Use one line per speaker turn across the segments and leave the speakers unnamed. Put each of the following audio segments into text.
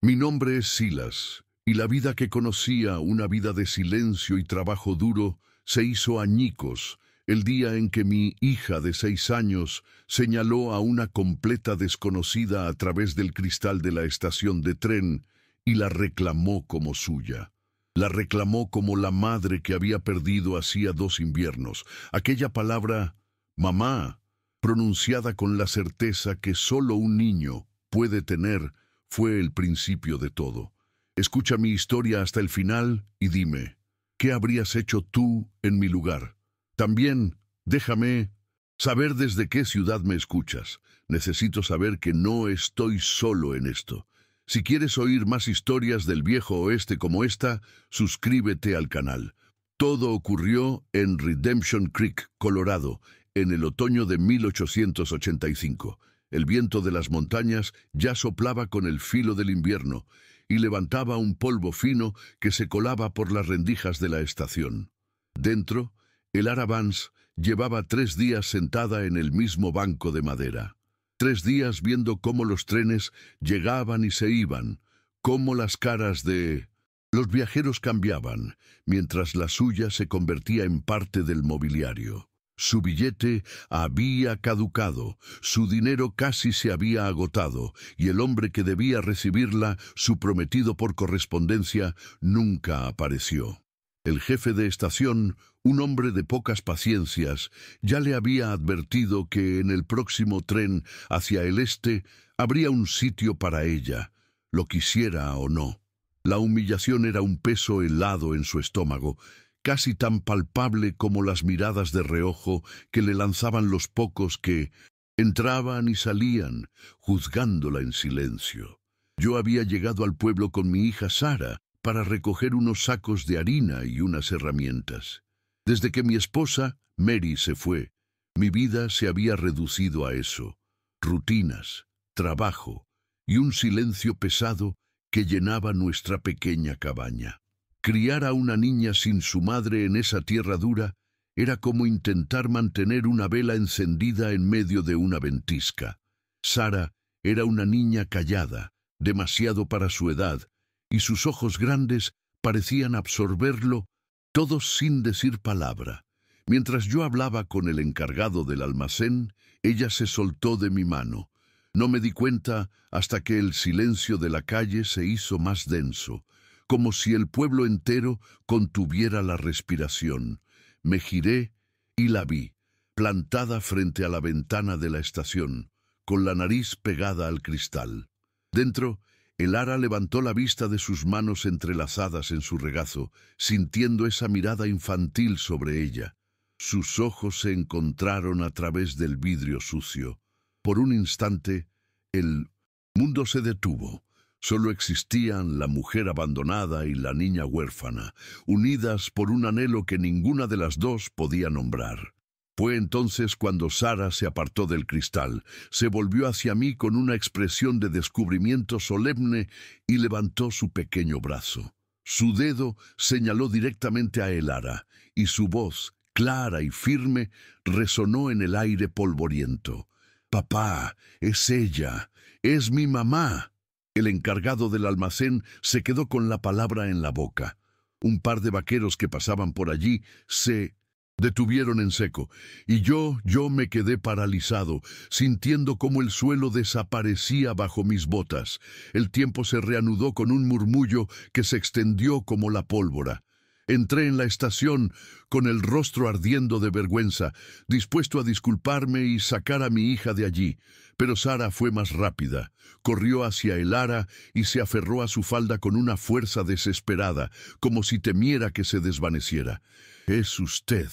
Mi nombre es Silas, y la vida que conocía, una vida de silencio y trabajo duro, se hizo añicos el día en que mi hija de 6 años señaló a una completa desconocida a través del cristal de la estación de tren y la reclamó como suya. La reclamó como la madre que había perdido hacía 2 inviernos. Aquella palabra, mamá, pronunciada con la certeza que solo un niño puede tener, fue el principio de todo. Escucha mi historia hasta el final y dime, ¿qué habrías hecho tú en mi lugar? También, déjame saber desde qué ciudad me escuchas. Necesito saber que no estoy solo en esto. Si quieres oír más historias del viejo oeste como esta, suscríbete al canal. Todo ocurrió en Redemption Creek, Colorado, en el otoño de 1885. El viento de las montañas ya soplaba con el filo del invierno y levantaba un polvo fino que se colaba por las rendijas de la estación. Dentro, el Ara Vance llevaba 3 días sentada en el mismo banco de madera. 3 días viendo cómo los trenes llegaban y se iban, cómo las caras de los viajeros cambiaban, mientras la suya se convertía en parte del mobiliario. Su billete había caducado, su dinero casi se había agotado, y el hombre que debía recibirla, su prometido por correspondencia, nunca apareció. El jefe de estación, un hombre de pocas paciencias, ya le había advertido que en el próximo tren hacia el este habría un sitio para ella, lo quisiera o no. La humillación era un peso helado en su estómago, casi tan palpable como las miradas de reojo que le lanzaban los pocos que entraban y salían, juzgándola en silencio. Yo había llegado al pueblo con mi hija Sara para recoger unos sacos de harina y unas herramientas. Desde que mi esposa, Mary, se fue, mi vida se había reducido a eso: rutinas, trabajo y un silencio pesado que llenaba nuestra pequeña cabaña. Criar a una niña sin su madre en esa tierra dura era como intentar mantener una vela encendida en medio de una ventisca. Sara era una niña callada, demasiado para su edad, y sus ojos grandes parecían absorberlo todo sin decir palabra. Mientras yo hablaba con el encargado del almacén, ella se soltó de mi mano. No me di cuenta hasta que el silencio de la calle se hizo más denso, como si el pueblo entero contuviera la respiración. Me giré y la vi, plantada frente a la ventana de la estación, con la nariz pegada al cristal. Dentro, el Ara levantó la vista de sus manos entrelazadas en su regazo, sintiendo esa mirada infantil sobre ella. Sus ojos se encontraron a través del vidrio sucio. Por un instante, el mundo se detuvo. Solo existían la mujer abandonada y la niña huérfana, unidas por un anhelo que ninguna de las dos podía nombrar. Fue entonces cuando Sara se apartó del cristal, se volvió hacia mí con una expresión de descubrimiento solemne y levantó su pequeño brazo. Su dedo señaló directamente a el Ara, y su voz, clara y firme, resonó en el aire polvoriento. «Papá, es ella, es mi mamá». El encargado del almacén se quedó con la palabra en la boca. Un par de vaqueros que pasaban por allí se detuvieron en seco, y yo me quedé paralizado, sintiendo cómo el suelo desaparecía bajo mis botas. El tiempo se reanudó con un murmullo que se extendió como la pólvora. Entré en la estación con el rostro ardiendo de vergüenza, dispuesto a disculparme y sacar a mi hija de allí. Pero Sara fue más rápida. Corrió hacia el Ara y se aferró a su falda con una fuerza desesperada, como si temiera que se desvaneciera. «Es usted»,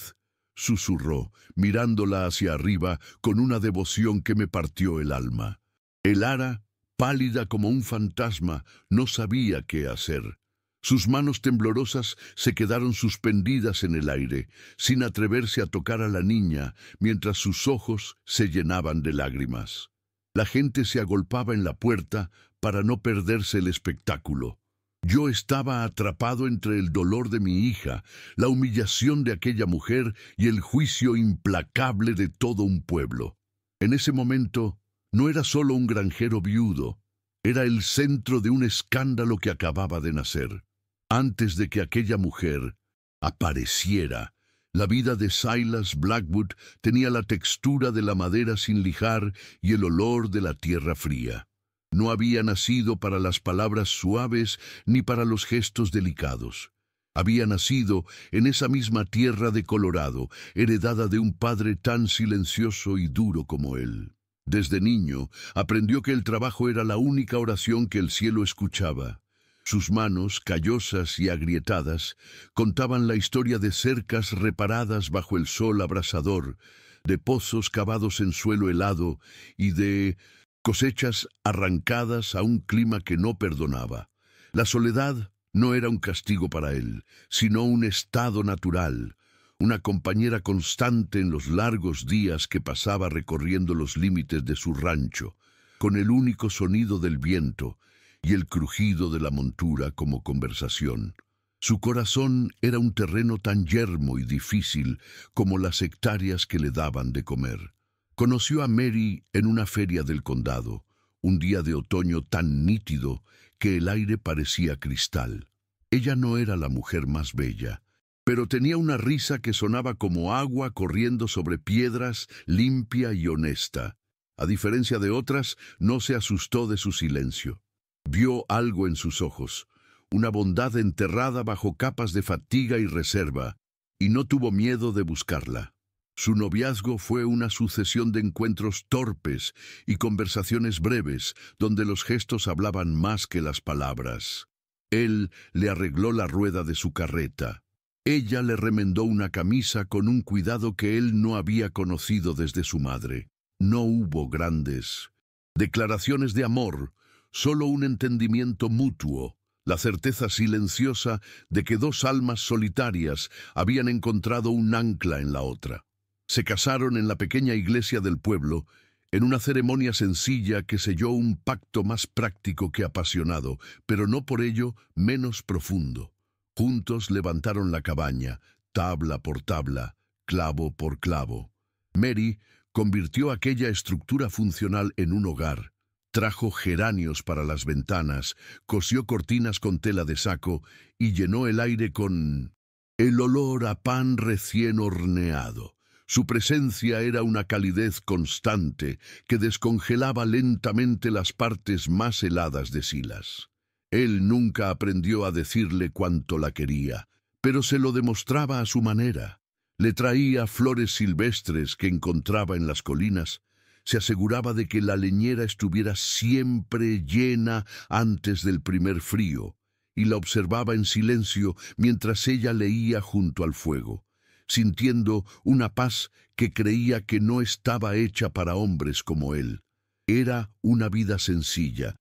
susurró, mirándola hacia arriba con una devoción que me partió el alma. El Ara, pálida como un fantasma, no sabía qué hacer. Sus manos temblorosas se quedaron suspendidas en el aire, sin atreverse a tocar a la niña, mientras sus ojos se llenaban de lágrimas. La gente se agolpaba en la puerta para no perderse el espectáculo. Yo estaba atrapado entre el dolor de mi hija, la humillación de aquella mujer y el juicio implacable de todo un pueblo. En ese momento, no era solo un granjero viudo. Era el centro de un escándalo que acababa de nacer. Antes de que aquella mujer apareciera, la vida de Silas Blackwood tenía la textura de la madera sin lijar y el olor de la tierra fría. No había nacido para las palabras suaves ni para los gestos delicados. Había nacido en esa misma tierra de Colorado, heredada de un padre tan silencioso y duro como él. Desde niño aprendió que el trabajo era la única oración que el cielo escuchaba. Sus manos, callosas y agrietadas, contaban la historia de cercas reparadas bajo el sol abrasador, de pozos cavados en suelo helado y de cosechas arrancadas a un clima que no perdonaba. La soledad no era un castigo para él, sino un estado natural, una compañera constante en los largos días que pasaba recorriendo los límites de su rancho, con el único sonido del viento y el crujido de la montura como conversación. Su corazón era un terreno tan yermo y difícil como las hectáreas que le daban de comer. Conoció a Mary en una feria del condado, un día de otoño tan nítido que el aire parecía cristal. Ella no era la mujer más bella, pero tenía una risa que sonaba como agua corriendo sobre piedras, limpia y honesta. A diferencia de otras, no se asustó de su silencio. Vio algo en sus ojos, una bondad enterrada bajo capas de fatiga y reserva, y no tuvo miedo de buscarla. Su noviazgo fue una sucesión de encuentros torpes y conversaciones breves, donde los gestos hablaban más que las palabras. Él le arregló la rueda de su carreta. Ella le remendó una camisa con un cuidado que él no había conocido desde su madre. No hubo grandes declaraciones de amor, solo un entendimiento mutuo, la certeza silenciosa de que dos almas solitarias habían encontrado un ancla en la otra. Se casaron en la pequeña iglesia del pueblo, en una ceremonia sencilla que selló un pacto más práctico que apasionado, pero no por ello menos profundo. Juntos levantaron la cabaña, tabla por tabla, clavo por clavo. Mary convirtió aquella estructura funcional en un hogar. Trajo geranios para las ventanas, cosió cortinas con tela de saco y llenó el aire con el olor a pan recién horneado. Su presencia era una calidez constante que descongelaba lentamente las partes más heladas de Silas. Él nunca aprendió a decirle cuánto la quería, pero se lo demostraba a su manera. Le traía flores silvestres que encontraba en las colinas, se aseguraba de que la leñera estuviera siempre llena antes del primer frío, y la observaba en silencio mientras ella leía junto al fuego, sintiendo una paz que creía que no estaba hecha para hombres como él. Era una vida sencilla,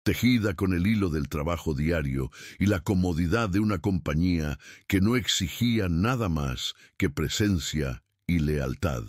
tejida con el hilo del trabajo diario y la comodidad de una compañía que no exigía nada más que presencia y lealtad.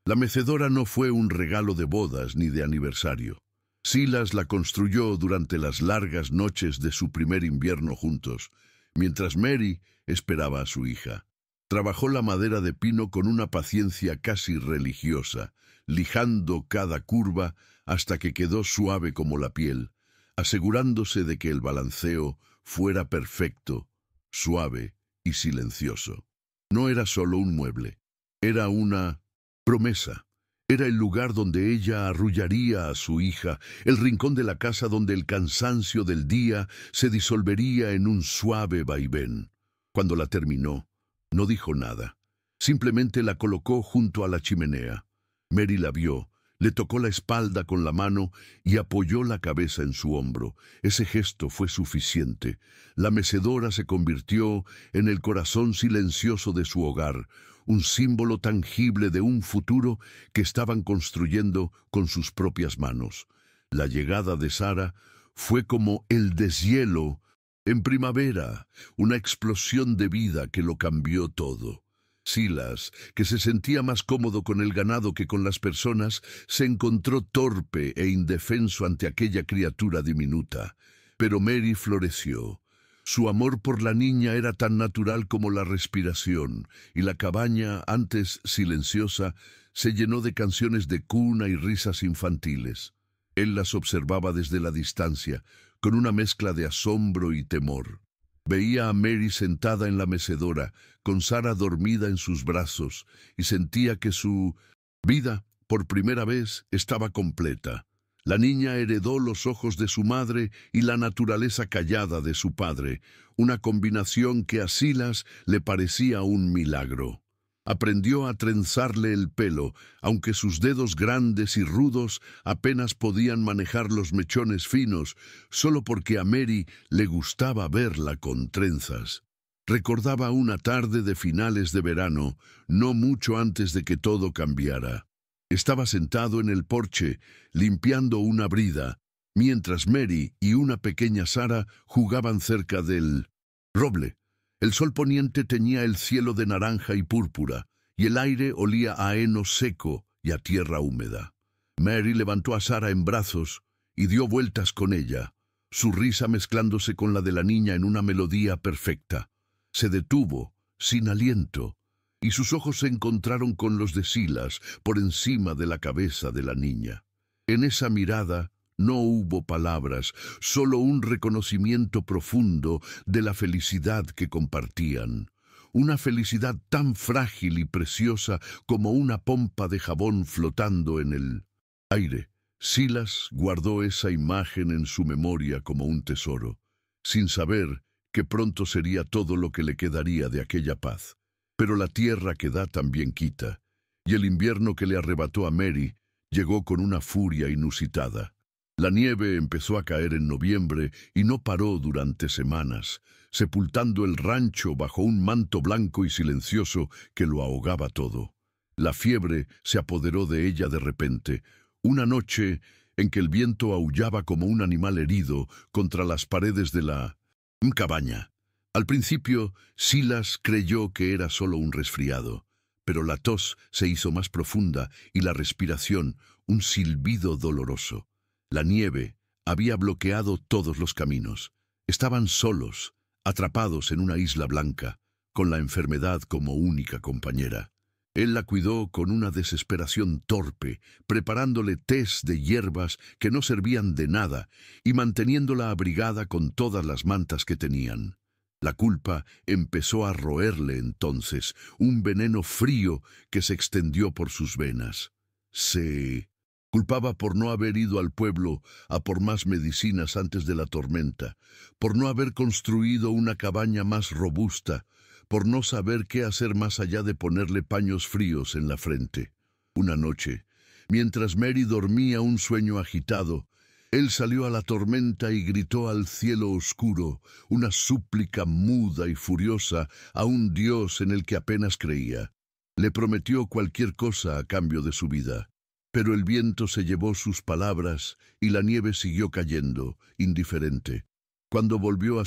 La mecedora no fue un regalo de bodas ni de aniversario. Silas la construyó durante las largas noches de su primer invierno juntos, mientras Mary esperaba a su hija. Trabajó la madera de pino con una paciencia casi religiosa, lijando cada curva hasta que quedó suave como la piel, asegurándose de que el balanceo fuera perfecto, suave y silencioso. No era solo un mueble, era una promesa. Era el lugar donde ella arrullaría a su hija, el rincón de la casa donde el cansancio del día se disolvería en un suave vaivén. Cuando la terminó, no dijo nada. Simplemente la colocó junto a la chimenea. Mary la vio, le tocó la espalda con la mano y apoyó la cabeza en su hombro. Ese gesto fue suficiente. La mecedora se convirtió en el corazón silencioso de su hogar, un símbolo tangible de un futuro que estaban construyendo con sus propias manos. La llegada de Sarah fue como el deshielo en primavera, una explosión de vida que lo cambió todo. Silas, que se sentía más cómodo con el ganado que con las personas, se encontró torpe e indefenso ante aquella criatura diminuta. Pero Mary floreció. Su amor por la niña era tan natural como la respiración, y la cabaña, antes silenciosa, se llenó de canciones de cuna y risas infantiles. Él las observaba desde la distancia, con una mezcla de asombro y temor. Veía a Mary sentada en la mecedora, con Sara dormida en sus brazos, y sentía que su vida, por primera vez, estaba completa. La niña heredó los ojos de su madre y la naturaleza callada de su padre, una combinación que a Silas le parecía un milagro. Aprendió a trenzarle el pelo, aunque sus dedos grandes y rudos apenas podían manejar los mechones finos, solo porque a Mary le gustaba verla con trenzas. Recordaba una tarde de finales de verano, no mucho antes de que todo cambiara. Estaba sentado en el porche, limpiando una brida, mientras Mary y una pequeña Sara jugaban cerca del roble. El sol poniente teñía el cielo de naranja y púrpura, y el aire olía a heno seco y a tierra húmeda. Mary levantó a Sara en brazos y dio vueltas con ella, su risa mezclándose con la de la niña en una melodía perfecta. Se detuvo, sin aliento, y sus ojos se encontraron con los de Silas por encima de la cabeza de la niña. En esa mirada no hubo palabras, solo un reconocimiento profundo de la felicidad que compartían. Una felicidad tan frágil y preciosa como una pompa de jabón flotando en el aire. Silas guardó esa imagen en su memoria como un tesoro, sin saber que pronto sería todo lo que le quedaría de aquella paz. Pero la tierra que da también quita, y el invierno que le arrebató a Mary llegó con una furia inusitada. La nieve empezó a caer en noviembre y no paró durante semanas, sepultando el rancho bajo un manto blanco y silencioso que lo ahogaba todo. La fiebre se apoderó de ella de repente, una noche en que el viento aullaba como un animal herido contra las paredes de la cabaña. Al principio, Silas creyó que era solo un resfriado, pero la tos se hizo más profunda y la respiración un silbido doloroso. La nieve había bloqueado todos los caminos. Estaban solos, atrapados en una isla blanca, con la enfermedad como única compañera. Él la cuidó con una desesperación torpe, preparándole tés de hierbas que no servían de nada y manteniéndola abrigada con todas las mantas que tenían. La culpa empezó a roerle entonces, un veneno frío que se extendió por sus venas. Se culpaba por no haber ido al pueblo a por más medicinas antes de la tormenta, por no haber construido una cabaña más robusta, por no saber qué hacer más allá de ponerle paños fríos en la frente. Una noche, mientras Mary dormía un sueño agitado, él salió a la tormenta y gritó al cielo oscuro, una súplica muda y furiosa a un Dios en el que apenas creía. Le prometió cualquier cosa a cambio de su vida. Pero el viento se llevó sus palabras y la nieve siguió cayendo, indiferente. Cuando volvió a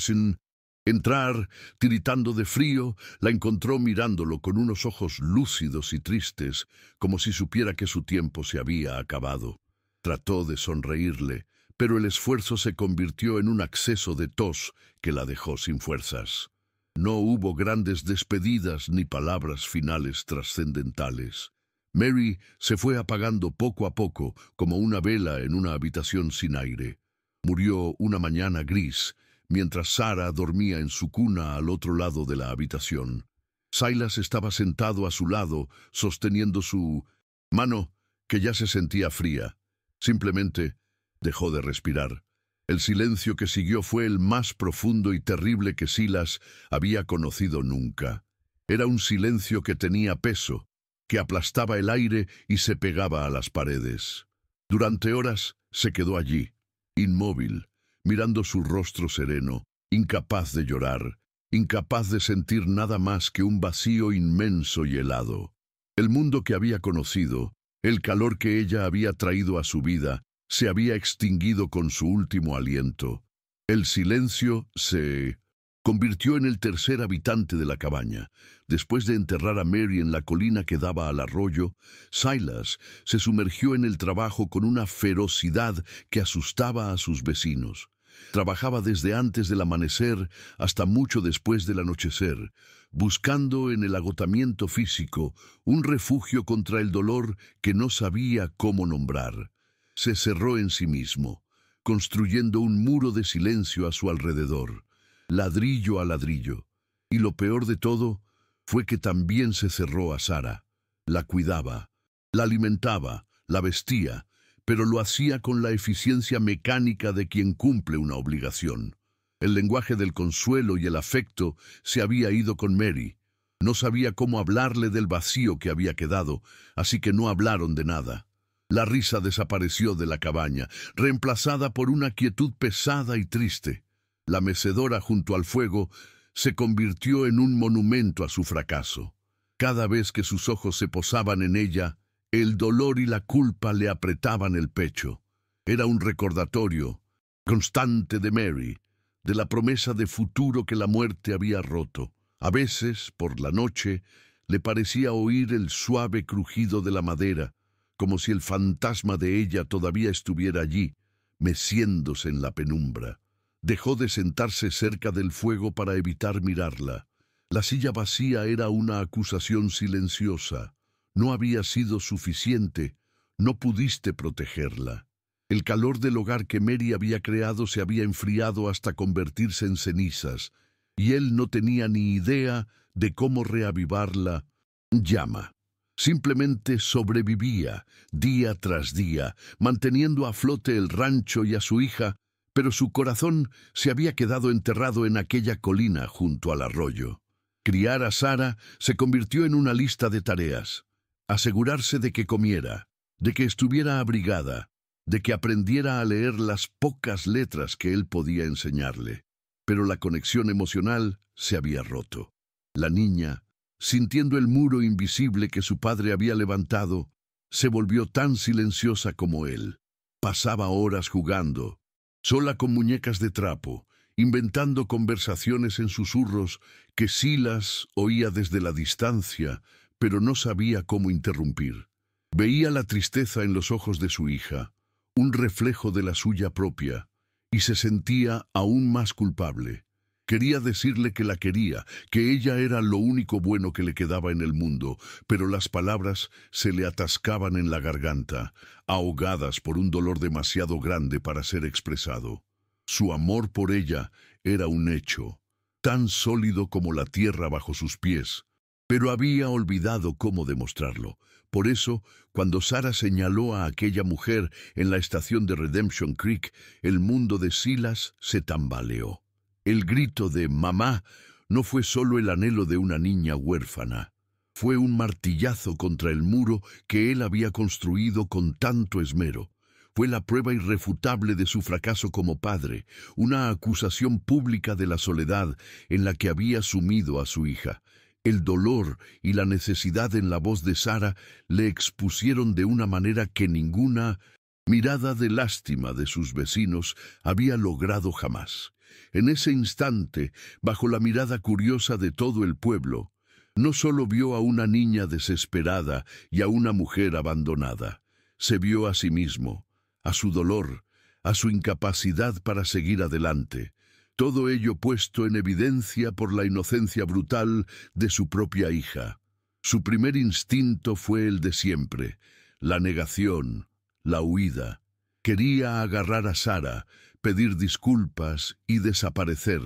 entrar, tiritando de frío, la encontró mirándolo con unos ojos lúcidos y tristes, como si supiera que su tiempo se había acabado. Trató de sonreírle, pero el esfuerzo se convirtió en un acceso de tos que la dejó sin fuerzas. No hubo grandes despedidas ni palabras finales trascendentales. Mary se fue apagando poco a poco, como una vela en una habitación sin aire. Murió una mañana gris, mientras Sara dormía en su cuna al otro lado de la habitación. Silas estaba sentado a su lado, sosteniendo su mano, que ya se sentía fría. Simplemente dejó de respirar. El silencio que siguió fue el más profundo y terrible que Silas había conocido nunca. Era un silencio que tenía peso, que aplastaba el aire y se pegaba a las paredes. Durante horas se quedó allí, inmóvil, mirando su rostro sereno, incapaz de llorar, incapaz de sentir nada más que un vacío inmenso y helado. El mundo que había conocido, el calor que ella había traído a su vida, se había extinguido con su último aliento. El silencio se convirtió en el tercer habitante de la cabaña. Después de enterrar a Mary en la colina que daba al arroyo, Silas se sumergió en el trabajo con una ferocidad que asustaba a sus vecinos. Trabajaba desde antes del amanecer hasta mucho después del anochecer, buscando en el agotamiento físico un refugio contra el dolor que no sabía cómo nombrar. se cerró en sí mismo, construyendo un muro de silencio a su alrededor, ladrillo a ladrillo. Y lo peor de todo fue que también se cerró a Sara. La cuidaba, la alimentaba, la vestía, pero lo hacía con la eficiencia mecánica de quien cumple una obligación. El lenguaje del consuelo y el afecto se había ido con Mary. No sabía cómo hablarle del vacío que había quedado, así que no hablaron de nada. La risa desapareció de la cabaña, reemplazada por una quietud pesada y triste. La mecedora junto al fuego se convirtió en un monumento a su fracaso. Cada vez que sus ojos se posaban en ella, el dolor y la culpa le apretaban el pecho. Era un recordatorio constante de Mary, de la promesa de futuro que la muerte había roto. A veces, por la noche, le parecía oír el suave crujido de la madera, como si el fantasma de ella todavía estuviera allí, meciéndose en la penumbra. Dejó de sentarse cerca del fuego para evitar mirarla. La silla vacía era una acusación silenciosa. No había sido suficiente, no pudiste protegerla. El calor del hogar que Mary había creado se había enfriado hasta convertirse en cenizas, y él no tenía ni idea de cómo reavivar la llama. Simplemente sobrevivía, día tras día, manteniendo a flote el rancho y a su hija, pero su corazón se había quedado enterrado en aquella colina junto al arroyo. Criar a Sara se convirtió en una lista de tareas. Asegurarse de que comiera, de que estuviera abrigada, de que aprendiera a leer las pocas letras que él podía enseñarle. Pero la conexión emocional se había roto. La niña, sintiendo el muro invisible que su padre había levantado, se volvió tan silenciosa como él. Pasaba horas jugando, sola con muñecas de trapo, inventando conversaciones en susurros que Silas oía desde la distancia, pero no sabía cómo interrumpir. Veía la tristeza en los ojos de su hija, un reflejo de la suya propia, y se sentía aún más culpable. Quería decirle que la quería, que ella era lo único bueno que le quedaba en el mundo, pero las palabras se le atascaban en la garganta, ahogadas por un dolor demasiado grande para ser expresado. Su amor por ella era un hecho, tan sólido como la tierra bajo sus pies, pero había olvidado cómo demostrarlo. Por eso, cuando Sara señaló a aquella mujer en la estación de Redemption Creek, el mundo de Silas se tambaleó. El grito de «mamá» no fue solo el anhelo de una niña huérfana. Fue un martillazo contra el muro que él había construido con tanto esmero. Fue la prueba irrefutable de su fracaso como padre, una acusación pública de la soledad en la que había sumido a su hija. El dolor y la necesidad en la voz de Sara le expusieron de una manera que ninguna mirada de lástima de sus vecinos había logrado jamás. En ese instante, bajo la mirada curiosa de todo el pueblo, no solo vio a una niña desesperada y a una mujer abandonada, se vio a sí mismo, a su dolor, a su incapacidad para seguir adelante, todo ello puesto en evidencia por la inocencia brutal de su propia hija. Su primer instinto fue el de siempre, la negación, la huida. Quería agarrar a Sara, pedir disculpas y desaparecer,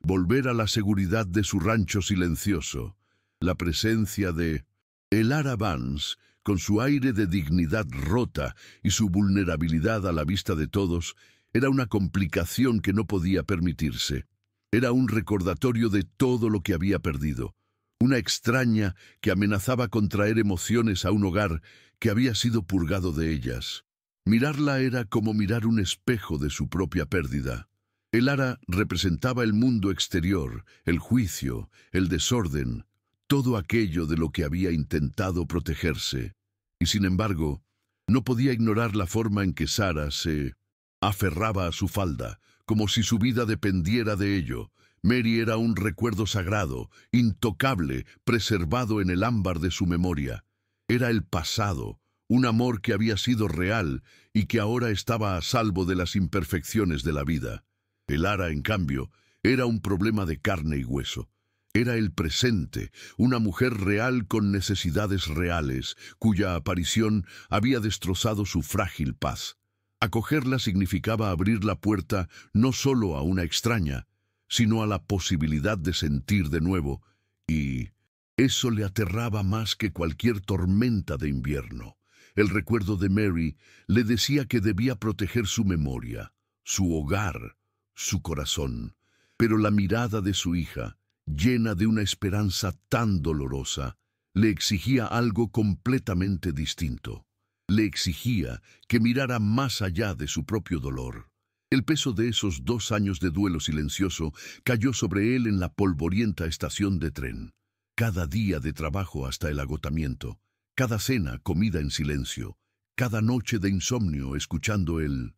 volver a la seguridad de su rancho silencioso. La presencia de Elara Vance, con su aire de dignidad rota y su vulnerabilidad a la vista de todos, era una complicación que no podía permitirse. Era un recordatorio de todo lo que había perdido, una extraña que amenazaba con traer emociones a un hogar que había sido purgado de ellas. Mirarla era como mirar un espejo de su propia pérdida. Elara representaba el mundo exterior, el juicio, el desorden, todo aquello de lo que había intentado protegerse. Y sin embargo, no podía ignorar la forma en que Sara se aferraba a su falda, como si su vida dependiera de ello. Mary era un recuerdo sagrado, intocable, preservado en el ámbar de su memoria. Era el pasado, un amor que había sido real y que ahora estaba a salvo de las imperfecciones de la vida. Elara, en cambio, era un problema de carne y hueso. Era el presente, una mujer real con necesidades reales, cuya aparición había destrozado su frágil paz. Acogerla significaba abrir la puerta no solo a una extraña, sino a la posibilidad de sentir de nuevo, y eso le aterraba más que cualquier tormenta de invierno. El recuerdo de Mary le decía que debía proteger su memoria, su hogar, su corazón. Pero la mirada de su hija, llena de una esperanza tan dolorosa, le exigía algo completamente distinto. Le exigía que mirara más allá de su propio dolor. El peso de esos 2 años de duelo silencioso cayó sobre él en la polvorienta estación de tren. Cada día de trabajo hasta el agotamiento, cada cena comida en silencio, cada noche de insomnio escuchando el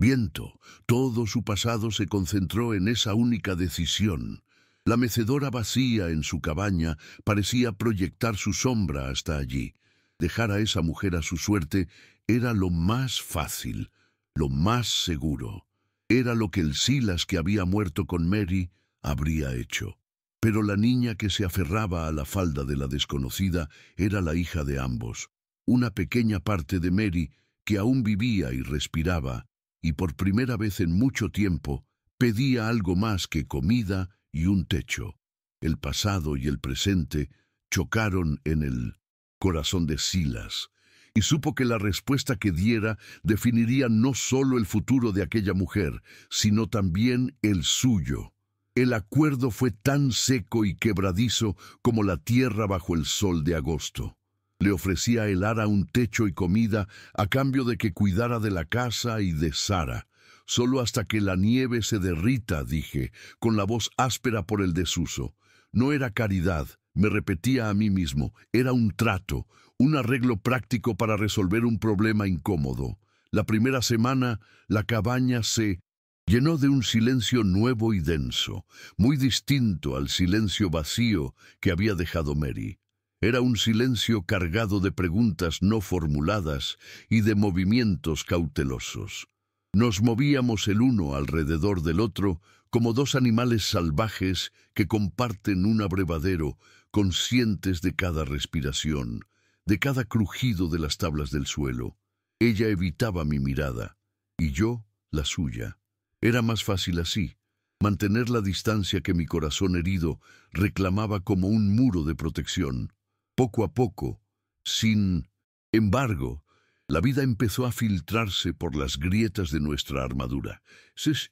viento, todo su pasado se concentró en esa única decisión. La mecedora vacía en su cabaña parecía proyectar su sombra hasta allí. Dejar a esa mujer a su suerte era lo más fácil, lo más seguro. Era lo que el Silas que había muerto con Mary habría hecho. Pero la niña que se aferraba a la falda de la desconocida era la hija de ambos, una pequeña parte de Mary que aún vivía y respiraba, y por primera vez en mucho tiempo pedía algo más que comida y un techo. El pasado y el presente chocaron en el corazón de Silas, y supo que la respuesta que diera definiría no solo el futuro de aquella mujer, sino también el suyo. El acuerdo fue tan seco y quebradizo como la tierra bajo el sol de agosto. Le ofrecía a Elara un techo y comida a cambio de que cuidara de la casa y de Sara. Solo hasta que la nieve se derrita, dije, con la voz áspera por el desuso. No era caridad, me repetía a mí mismo, era un trato, un arreglo práctico para resolver un problema incómodo. La primera semana, la cabaña se llenó de un silencio nuevo y denso, muy distinto al silencio vacío que había dejado Mary. Era un silencio cargado de preguntas no formuladas y de movimientos cautelosos. Nos movíamos el uno alrededor del otro como 2 animales salvajes que comparten un abrevadero, conscientes de cada respiración, de cada crujido de las tablas del suelo. Ella evitaba mi mirada, y yo la suya. Era más fácil así, mantener la distancia que mi corazón herido reclamaba como un muro de protección. Poco a poco, sin embargo, la vida empezó a filtrarse por las grietas de nuestra armadura.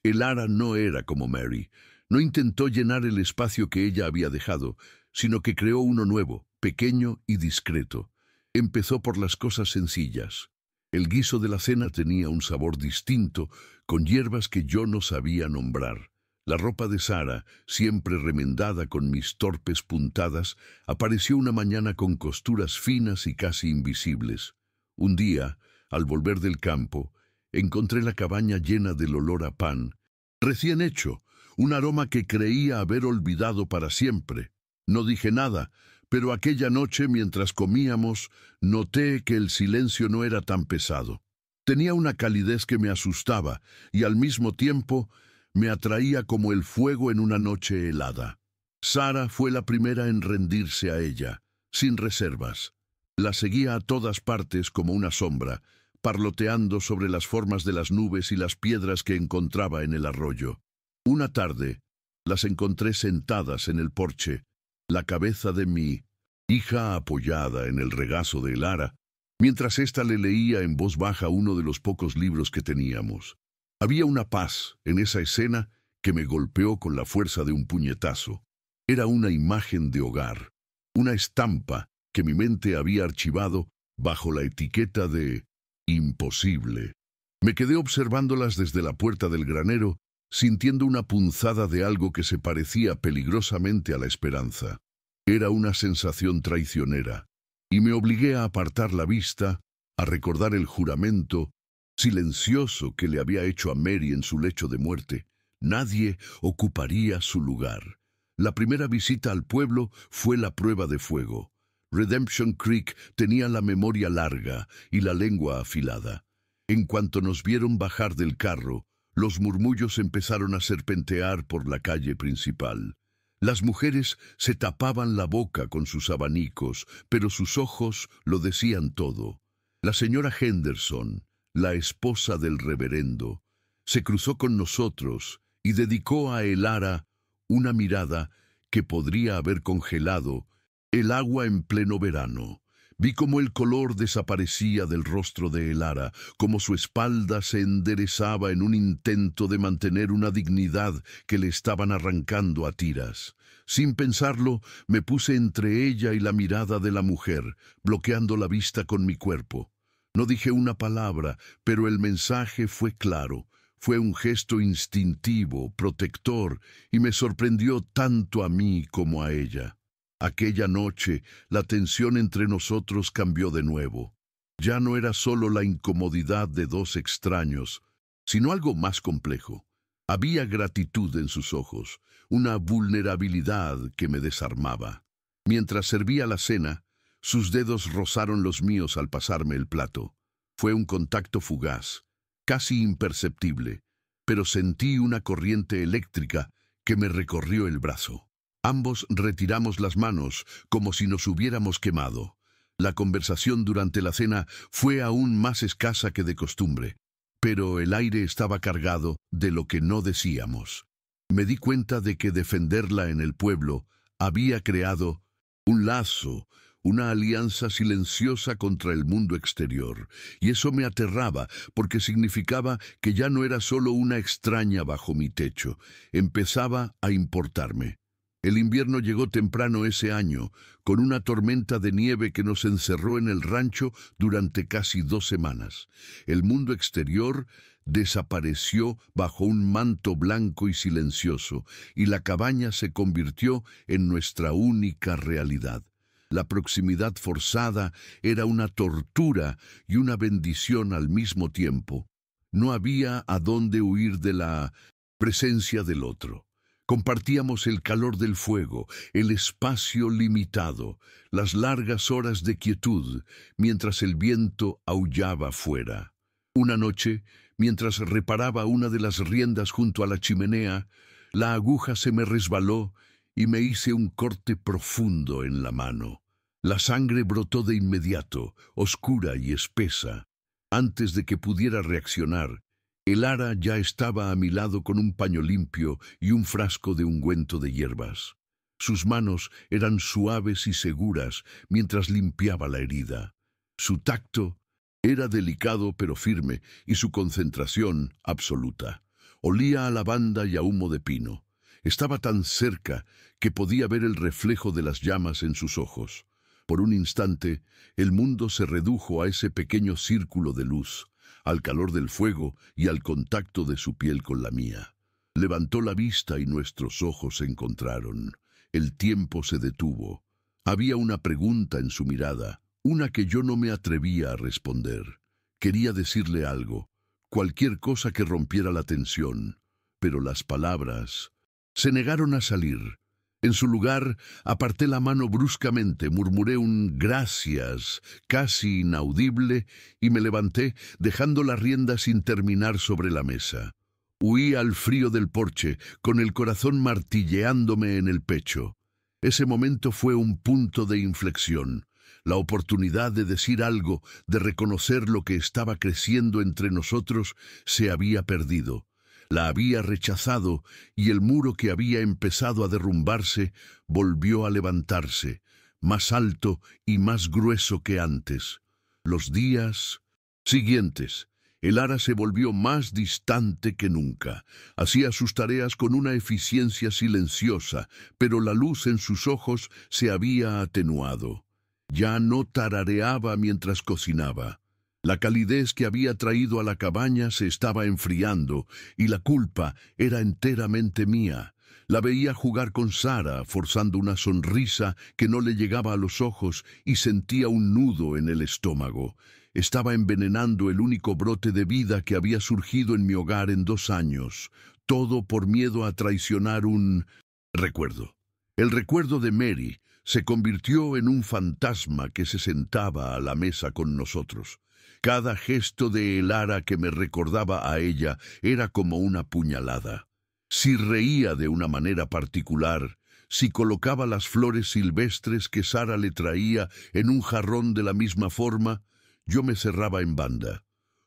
Elara no era como Mary. No intentó llenar el espacio que ella había dejado, sino que creó uno nuevo, pequeño y discreto. Empezó por las cosas sencillas. El guiso de la cena tenía un sabor distinto, con hierbas que yo no sabía nombrar. La ropa de Sara, siempre remendada con mis torpes puntadas, apareció una mañana con costuras finas y casi invisibles. Un día, al volver del campo, encontré la cabaña llena del olor a pan, recién hecho, un aroma que creía haber olvidado para siempre. No dije nada, pero aquella noche, mientras comíamos, noté que el silencio no era tan pesado. Tenía una calidez que me asustaba y al mismo tiempo me atraía como el fuego en una noche helada. Sara fue la primera en rendirse a ella, sin reservas. La seguía a todas partes como una sombra, parloteando sobre las formas de las nubes y las piedras que encontraba en el arroyo. Una tarde, las encontré sentadas en el porche, la cabeza de mi hija apoyada en el regazo de Elara, mientras ésta le leía en voz baja uno de los pocos libros que teníamos. Había una paz en esa escena que me golpeó con la fuerza de un puñetazo. Era una imagen de hogar, una estampa que mi mente había archivado bajo la etiqueta de imposible. Me quedé observándolas desde la puerta del granero, sintiendo una punzada de algo que se parecía peligrosamente a la esperanza. Era una sensación traicionera, y me obligué a apartar la vista, a recordar el juramento silencioso que le había hecho a Mary en su lecho de muerte. Nadie ocuparía su lugar. La primera visita al pueblo fue la prueba de fuego. Redemption Creek tenía la memoria larga y la lengua afilada. En cuanto nos vieron bajar del carro, los murmullos empezaron a serpentear por la calle principal. Las mujeres se tapaban la boca con sus abanicos, pero sus ojos lo decían todo. La señora Henderson, la esposa del reverendo, se cruzó con nosotros y dedicó a Elara una mirada que podría haber congelado el agua en pleno verano. Vi cómo el color desaparecía del rostro de Elara, cómo su espalda se enderezaba en un intento de mantener una dignidad que le estaban arrancando a tiras. Sin pensarlo, me puse entre ella y la mirada de la mujer, bloqueando la vista con mi cuerpo. No dije una palabra, pero el mensaje fue claro. Fue un gesto instintivo, protector, y me sorprendió tanto a mí como a ella. Aquella noche, la tensión entre nosotros cambió de nuevo. Ya no era solo la incomodidad de dos extraños, sino algo más complejo. Había gratitud en sus ojos, una vulnerabilidad que me desarmaba. Mientras servía la cena, sus dedos rozaron los míos al pasarme el plato. Fue un contacto fugaz, casi imperceptible, pero sentí una corriente eléctrica que me recorrió el brazo. Ambos retiramos las manos como si nos hubiéramos quemado. La conversación durante la cena fue aún más escasa que de costumbre, pero el aire estaba cargado de lo que no decíamos. Me di cuenta de que defenderla en el pueblo había creado un lazo, una alianza silenciosa contra el mundo exterior, y eso me aterraba porque significaba que ya no era solo una extraña bajo mi techo, empezaba a importarme. El invierno llegó temprano ese año, con una tormenta de nieve que nos encerró en el rancho durante casi 2 semanas. El mundo exterior desapareció bajo un manto blanco y silencioso, y la cabaña se convirtió en nuestra única realidad. La proximidad forzada era una tortura y una bendición al mismo tiempo. No había a dónde huir de la presencia del otro. Compartíamos el calor del fuego, el espacio limitado, las largas horas de quietud, mientras el viento aullaba fuera. Una noche, mientras reparaba una de las riendas junto a la chimenea, la aguja se me resbaló y me hice un corte profundo en la mano. La sangre brotó de inmediato, oscura y espesa. Antes de que pudiera reaccionar, Elara ya estaba a mi lado con un paño limpio y un frasco de ungüento de hierbas. Sus manos eran suaves y seguras mientras limpiaba la herida. Su tacto era delicado pero firme y su concentración absoluta. Olía a lavanda y a humo de pino. Estaba tan cerca que podía ver el reflejo de las llamas en sus ojos. Por un instante, el mundo se redujo a ese pequeño círculo de luz, al calor del fuego y al contacto de su piel con la mía. Levantó la vista y nuestros ojos se encontraron. El tiempo se detuvo. Había una pregunta en su mirada, una que yo no me atrevía a responder. Quería decirle algo, cualquier cosa que rompiera la tensión, pero las palabras se negaron a salir. En su lugar, aparté la mano bruscamente, murmuré un gracias casi inaudible y me levanté, dejando la rienda sin terminar sobre la mesa. Huí al frío del porche, con el corazón martilleándome en el pecho. Ese momento fue un punto de inflexión, la oportunidad de decir algo, de reconocer lo que estaba creciendo entre nosotros, se había perdido. La había rechazado y el muro que había empezado a derrumbarse volvió a levantarse, más alto y más grueso que antes. Los días siguientes, Elara se volvió más distante que nunca. Hacía sus tareas con una eficiencia silenciosa, pero la luz en sus ojos se había atenuado. Ya no tarareaba mientras cocinaba. La calidez que había traído a la cabaña se estaba enfriando y la culpa era enteramente mía. La veía jugar con Sara, forzando una sonrisa que no le llegaba a los ojos y sentía un nudo en el estómago. Estaba envenenando el único brote de vida que había surgido en mi hogar en 2 años, todo por miedo a traicionar un recuerdo. El recuerdo de Mary se convirtió en un fantasma que se sentaba a la mesa con nosotros. Cada gesto de Elara que me recordaba a ella era como una puñalada. Si reía de una manera particular, si colocaba las flores silvestres que Sara le traía en un jarrón de la misma forma, yo me cerraba en banda.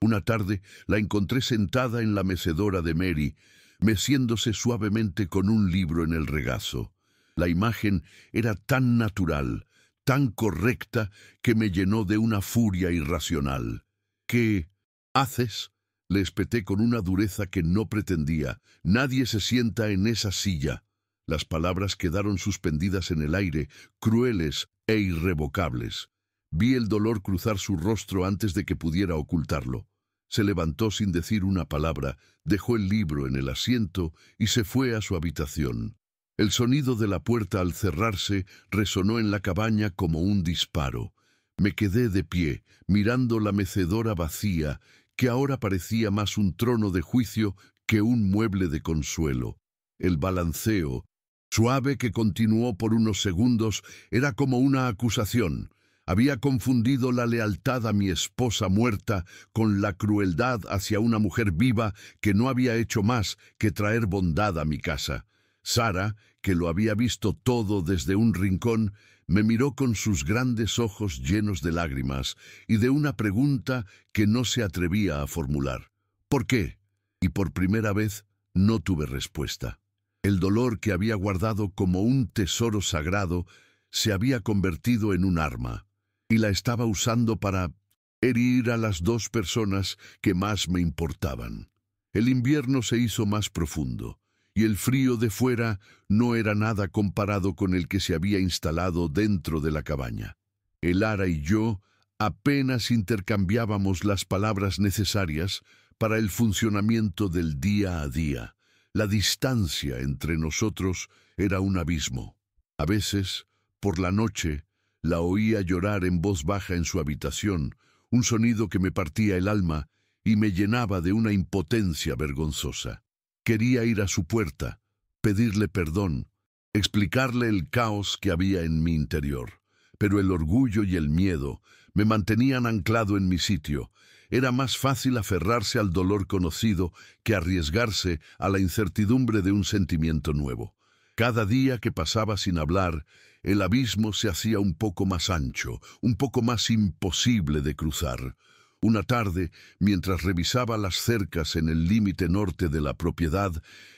Una tarde la encontré sentada en la mecedora de Mary, meciéndose suavemente con un libro en el regazo. La imagen era tan natural, tan correcta, que me llenó de una furia irracional. ¿Qué haces?, le espeté con una dureza que no pretendía. Nadie se sienta en esa silla. Las palabras quedaron suspendidas en el aire, crueles e irrevocables. Vi el dolor cruzar su rostro antes de que pudiera ocultarlo. Se levantó sin decir una palabra, dejó el libro en el asiento y se fue a su habitación. El sonido de la puerta al cerrarse resonó en la cabaña como un disparo. Me quedé de pie, mirando la mecedora vacía, que ahora parecía más un trono de juicio que un mueble de consuelo. El balanceo, suave que continuó por unos segundos, era como una acusación. Había confundido la lealtad a mi esposa muerta con la crueldad hacia una mujer viva que no había hecho más que traer bondad a mi casa. Sara, que lo había visto todo desde un rincón, me miró con sus grandes ojos llenos de lágrimas y de una pregunta que no se atrevía a formular. ¿Por qué? Y por primera vez no tuve respuesta. El dolor que había guardado como un tesoro sagrado se había convertido en un arma, y la estaba usando para herir a las dos personas que más me importaban. El invierno se hizo más profundo, y el frío de fuera no era nada comparado con el que se había instalado dentro de la cabaña. Elara y yo apenas intercambiábamos las palabras necesarias para el funcionamiento del día a día. La distancia entre nosotros era un abismo. A veces, por la noche, la oía llorar en voz baja en su habitación, un sonido que me partía el alma y me llenaba de una impotencia vergonzosa. Quería ir a su puerta, pedirle perdón, explicarle el caos que había en mi interior, pero el orgullo y el miedo me mantenían anclado en mi sitio. Era más fácil aferrarse al dolor conocido que arriesgarse a la incertidumbre de un sentimiento nuevo. Cada día que pasaba sin hablar, el abismo se hacía un poco más ancho, un poco más imposible de cruzar. Una tarde, mientras revisaba las cercas en el límite norte de la propiedad,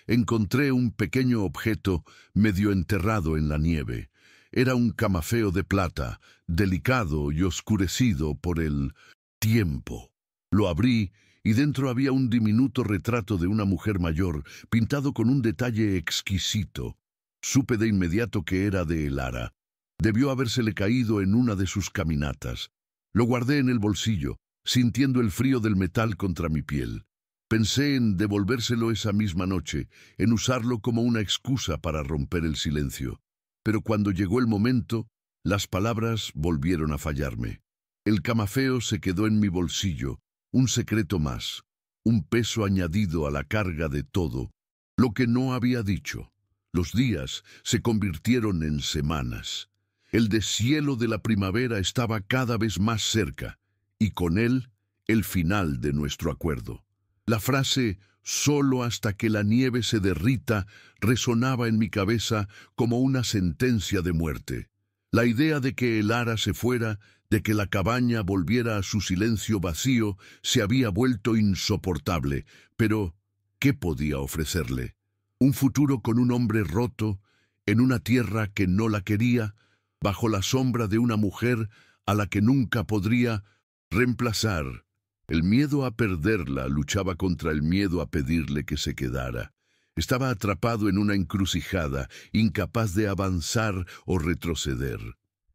encontré un pequeño objeto medio enterrado en la nieve. Era un camafeo de plata, delicado y oscurecido por el tiempo. Lo abrí y dentro había un diminuto retrato de una mujer mayor, pintado con un detalle exquisito. Supe de inmediato que era de Elara. Debió habérsele caído en una de sus caminatas. Lo guardé en el bolsillo, sintiendo el frío del metal contra mi piel. Pensé en devolvérselo esa misma noche, en usarlo como una excusa para romper el silencio. Pero cuando llegó el momento, las palabras volvieron a fallarme. El camafeo se quedó en mi bolsillo, un secreto más, un peso añadido a la carga de todo lo que no había dicho. Los días se convirtieron en semanas. El deshielo de la primavera estaba cada vez más cerca, y con él el final de nuestro acuerdo. La frase «solo hasta que la nieve se derrita» resonaba en mi cabeza como una sentencia de muerte. La idea de que Elara se fuera, de que la cabaña volviera a su silencio vacío, se había vuelto insoportable. Pero, ¿qué podía ofrecerle? ¿Un futuro con un hombre roto, en una tierra que no la quería, bajo la sombra de una mujer a la que nunca podría reemplazar? El miedo a perderla luchaba contra el miedo a pedirle que se quedara. Estaba atrapado en una encrucijada, incapaz de avanzar o retroceder.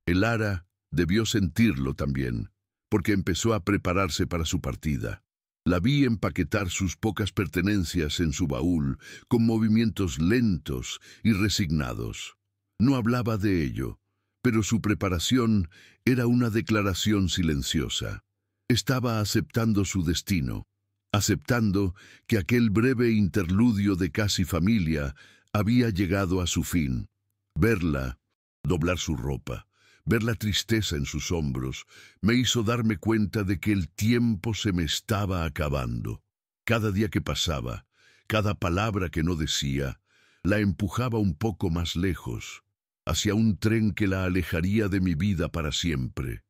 Elara debió sentirlo también, porque empezó a prepararse para su partida. La vi empaquetar sus pocas pertenencias en su baúl, con movimientos lentos y resignados. No hablaba de ello, pero su preparación era una declaración silenciosa. Estaba aceptando su destino, aceptando que aquel breve interludio de casi familia había llegado a su fin. Verla doblar su ropa, ver la tristeza en sus hombros, me hizo darme cuenta de que el tiempo se me estaba acabando. Cada día que pasaba, cada palabra que no decía, la empujaba un poco más lejos, hacia un tren que la alejaría de mi vida para siempre.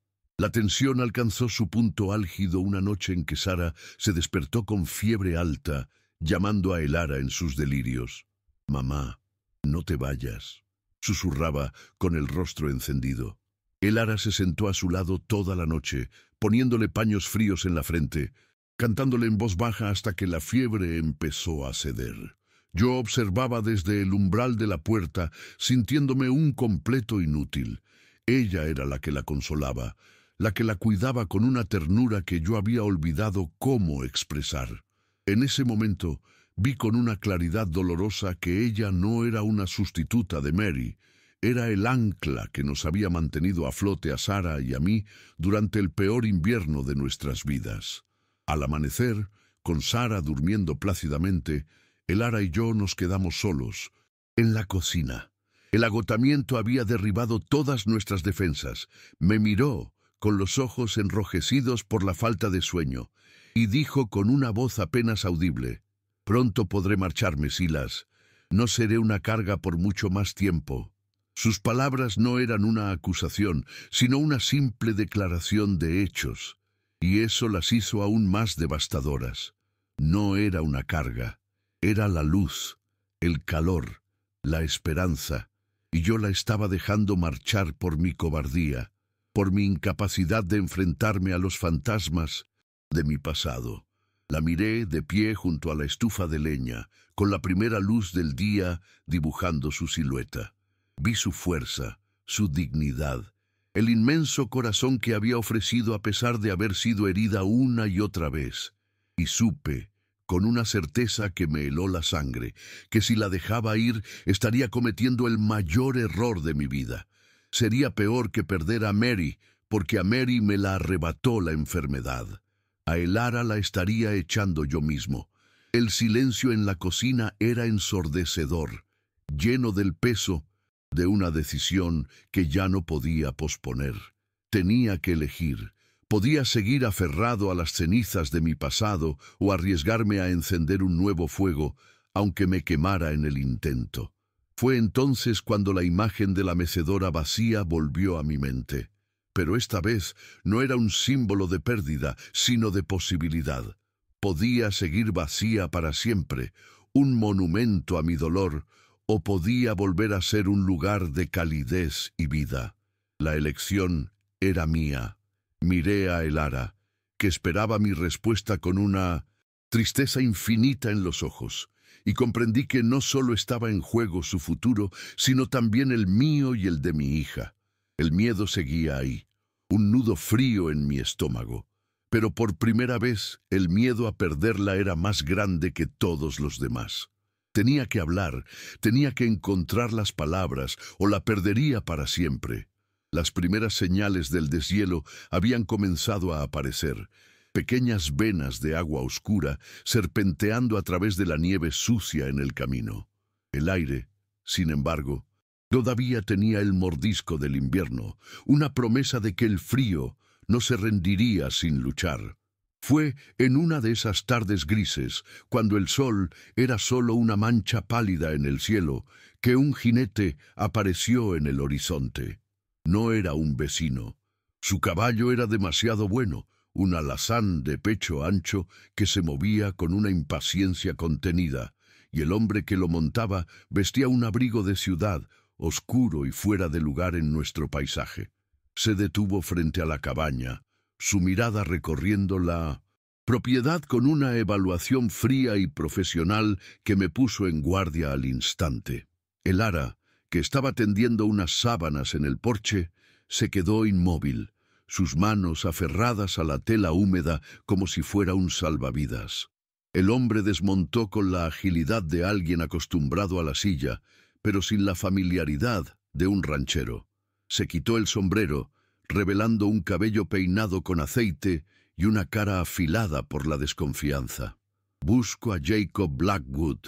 La tensión alcanzó su punto álgido una noche en que Sara se despertó con fiebre alta, llamando a Elara en sus delirios. «Mamá, no te vayas», susurraba con el rostro encendido. Elara se sentó a su lado toda la noche, poniéndole paños fríos en la frente, cantándole en voz baja hasta que la fiebre empezó a ceder. Yo observaba desde el umbral de la puerta, sintiéndome un completo inútil. Ella era la que la consolaba, la que la cuidaba con una ternura que yo había olvidado cómo expresar. En ese momento vi con una claridad dolorosa que ella no era una sustituta de Mary, era el ancla que nos había mantenido a flote a Sara y a mí durante el peor invierno de nuestras vidas. Al amanecer, con Sara durmiendo plácidamente, Elara y yo nos quedamos solos, en la cocina. El agotamiento había derribado todas nuestras defensas. Me miró, con los ojos enrojecidos por la falta de sueño, y dijo con una voz apenas audible: «Pronto podré marcharme, Silas. No seré una carga por mucho más tiempo». Sus palabras no eran una acusación, sino una simple declaración de hechos, y eso las hizo aún más devastadoras. No era una carga, era la luz, el calor, la esperanza, y yo la estaba dejando marchar por mi cobardía, por mi incapacidad de enfrentarme a los fantasmas de mi pasado. La miré de pie junto a la estufa de leña, con la primera luz del día dibujando su silueta. Vi su fuerza, su dignidad, el inmenso corazón que había ofrecido a pesar de haber sido herida una y otra vez, y supe, con una certeza que me heló la sangre, que si la dejaba ir estaría cometiendo el mayor error de mi vida. Sería peor que perder a Mary, porque a Mary me la arrebató la enfermedad. A Elara la estaría echando yo mismo. El silencio en la cocina era ensordecedor, lleno del peso de una decisión que ya no podía posponer. Tenía que elegir. Podía seguir aferrado a las cenizas de mi pasado o arriesgarme a encender un nuevo fuego, aunque me quemara en el intento. Fue entonces cuando la imagen de la mecedora vacía volvió a mi mente. Pero esta vez no era un símbolo de pérdida, sino de posibilidad. Podía seguir vacía para siempre, un monumento a mi dolor, o podía volver a ser un lugar de calidez y vida. La elección era mía. Miré a Elara, que esperaba mi respuesta con una tristeza infinita en los ojos, y comprendí que no solo estaba en juego su futuro, sino también el mío y el de mi hija. El miedo seguía ahí, un nudo frío en mi estómago, pero por primera vez el miedo a perderla era más grande que todos los demás. Tenía que hablar, tenía que encontrar las palabras, o la perdería para siempre. Las primeras señales del deshielo habían comenzado a aparecer, pequeñas venas de agua oscura serpenteando a través de la nieve sucia en el camino. El aire, sin embargo, todavía tenía el mordisco del invierno, una promesa de que el frío no se rendiría sin luchar. Fue en una de esas tardes grises, cuando el sol era solo una mancha pálida en el cielo, que un jinete apareció en el horizonte. No era un vecino. Su caballo era demasiado bueno, un alazán de pecho ancho que se movía con una impaciencia contenida, y el hombre que lo montaba vestía un abrigo de ciudad, oscuro y fuera de lugar en nuestro paisaje. Se detuvo frente a la cabaña, su mirada recorriendo la propiedad con una evaluación fría y profesional que me puso en guardia al instante. Elara, que estaba tendiendo unas sábanas en el porche, se quedó inmóvil, sus manos aferradas a la tela húmeda como si fuera un salvavidas. El hombre desmontó con la agilidad de alguien acostumbrado a la silla, pero sin la familiaridad de un ranchero. Se quitó el sombrero, revelando un cabello peinado con aceite y una cara afilada por la desconfianza. «Busco a Jacob Blackwood»,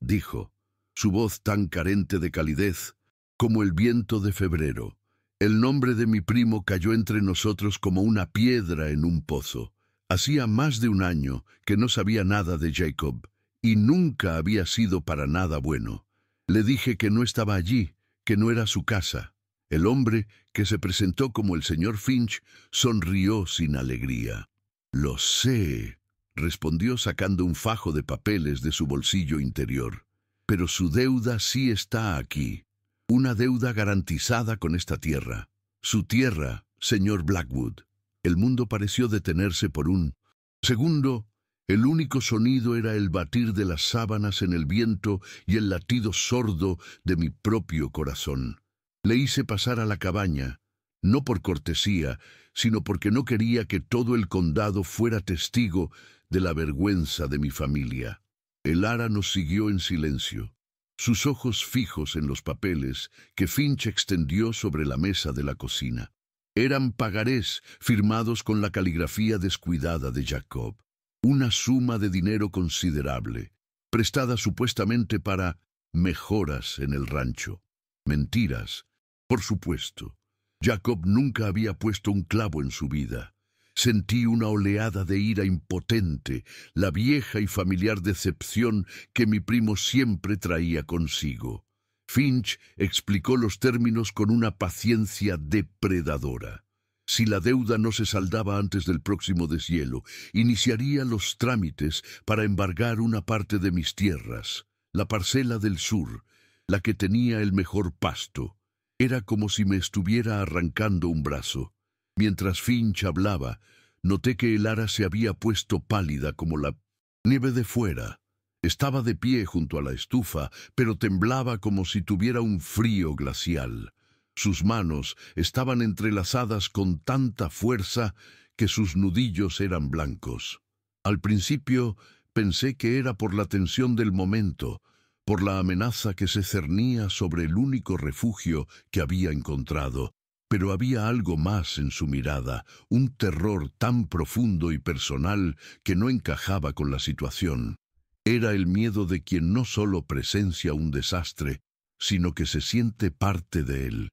dijo, su voz tan carente de calidez como el viento de febrero. El nombre de mi primo cayó entre nosotros como una piedra en un pozo. Hacía más de un año que no sabía nada de Jacob, y nunca había sido para nada bueno. Le dije que no estaba allí, que no era su casa. El hombre, que se presentó como el señor Finch, sonrió sin alegría. «Lo sé», respondió sacando un fajo de papeles de su bolsillo interior. «Pero su deuda sí está aquí. Una deuda garantizada con esta tierra. Su tierra, señor Blackwood». El mundo pareció detenerse por un segundo. El único sonido era el batir de las sábanas en el viento y el latido sordo de mi propio corazón. Le hice pasar a la cabaña, no por cortesía, sino porque no quería que todo el condado fuera testigo de la vergüenza de mi familia. El ara nos siguió en silencio, sus ojos fijos en los papeles que Finch extendió sobre la mesa de la cocina. Eran pagarés firmados con la caligrafía descuidada de Jacob. Una suma de dinero considerable, prestada supuestamente para mejoras en el rancho. Mentiras, por supuesto. Jacob nunca había puesto un clavo en su vida. Sentí una oleada de ira impotente, la vieja y familiar decepción que mi primo siempre traía consigo. Finch explicó los términos con una paciencia depredadora. Si la deuda no se saldaba antes del próximo deshielo, iniciaría los trámites para embargar una parte de mis tierras, la parcela del sur, la que tenía el mejor pasto. Era como si me estuviera arrancando un brazo. Mientras Finch hablaba, noté que el ara se había puesto pálida como la nieve de fuera. Estaba de pie junto a la estufa, pero temblaba como si tuviera un frío glacial. Sus manos estaban entrelazadas con tanta fuerza que sus nudillos eran blancos. Al principio pensé que era por la tensión del momento, por la amenaza que se cernía sobre el único refugio que había encontrado, pero había algo más en su mirada, un terror tan profundo y personal que no encajaba con la situación. Era el miedo de quien no solo presencia un desastre, sino que se siente parte de él.